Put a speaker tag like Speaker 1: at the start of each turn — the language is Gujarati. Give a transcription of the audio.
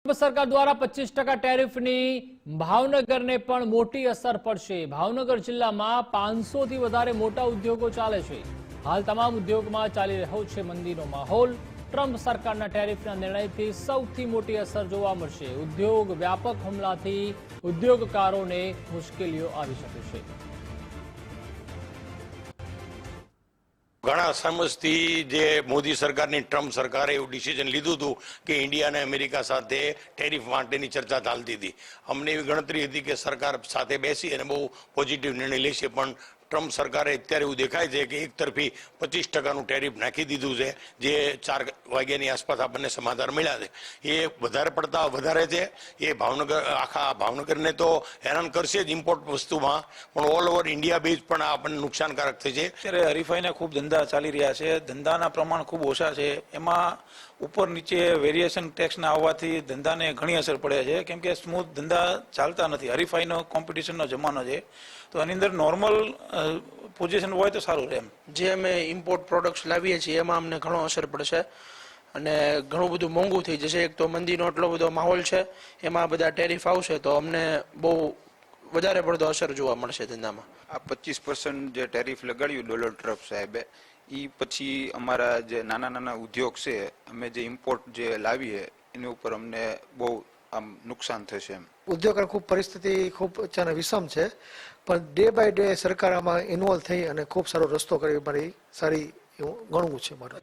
Speaker 1: સરકાર દ્વારા 25% ટેરિફની ભાવનગરને પણ મોટી અસર પડશે। ભાવનગર જિલ્લામાં 500 થી વધારે મોટા ઉદ્યોગો ચાલે છે। હાલ તમામ ઉદ્યોગમાં ચાલી રહ્યો છે મંદીનો માહોલ। ટ્રમ્પ સરકારના ટેરિફના નિર્ણયથી સૌથી મોટી અસર જોવા મળશે। ઉદ્યોગ વ્યાપક હુમલાથી ઉદ્યોગકારોને મુશ્કેલીઓ આવી શકે છે।
Speaker 2: ઘણા સમયથી જે મોદી સરકારની ટ્રમ્પ સરકારે એવું ડિસિઝન લીધું હતું કે ઇન્ડિયા અને અમેરિકા સાથે ટેરિફ માટેની ચર્ચા ચાલતી હતી। અમને એવી ગણતરી હતી કે સરકાર સાથે બેસી અને બહુ પોઝિટિવ નિર્ણય લેશે, પણ ટ્રમ્પ સરકારે અત્યારે એવું દેખાય છે કે એક તરફી 25%નું ટેરિફ નાખી દીધું છે, જે 4 વાગ્યાની આસપાસ આપણને સમાચાર મળ્યા છે। એ વધારે પડતા વધારે છે। એ આખા ભાવનગરને તો હેરાન કરશે જ ઇમ્પોર્ટ વસ્તુમાં, પણ ઓલ ઓવર ઇન્ડિયા બેઝ પણ આપણને નુકસાનકારક થશે।
Speaker 3: અત્યારે હરીફાઈના ખૂબ ધંધા ચાલી રહ્યા છે, ધંધાના પ્રમાણ ખૂબ ઓછા છે। એમાં ઉપર નીચે વેરિએશન ટેક્સના આવવાથી ધંધાને ઘણી અસર પડે છે, કેમ કે સ્મૂથ ધંધા ચાલતા નથી। હરીફાઈનો કોમ્પિટિશનનો જમાનો છે, તો આની અંદર નોર્મલ પોઝિશન હોય તો સારું રહે।
Speaker 4: જે અમે ઇમ્પોર્ટ પ્રોડક્ટ્સ લાવીએ છીએ એમાં અમને ઘણો અસર પડશે અને ઘણું બધું મોંઘું થઈ જશે। એક તો મંદીનો એટલો બધો માહોલ છે, એમાં બધા ટેરિફ આવશે તો અમને બહુ વધારે પડતો અસર જોવા મળશે ધંધામાં।
Speaker 5: આ 25% જે ટેરિફ લગાડ્યું ડોનાલ્ડ ટ્રમ્પ સાહેબે, એ પછી અમારા જે નાના ઉદ્યોગ છે, અમે જે ઇમ્પોર્ટ જે લાવીએ એની ઉપર અમને બહુ આમ નુકસાન થશે।
Speaker 6: ઉદ્યોગની ખૂબ પરિસ્થિતિ ખૂબ વિષમ છે, પણ ડે બાય ડે સરકાર આમાં ઇન્વોલ્વ થઈ અને ખૂબ સારો રસ્તો કરી મારી સારી એવું ગણવું છે મારું।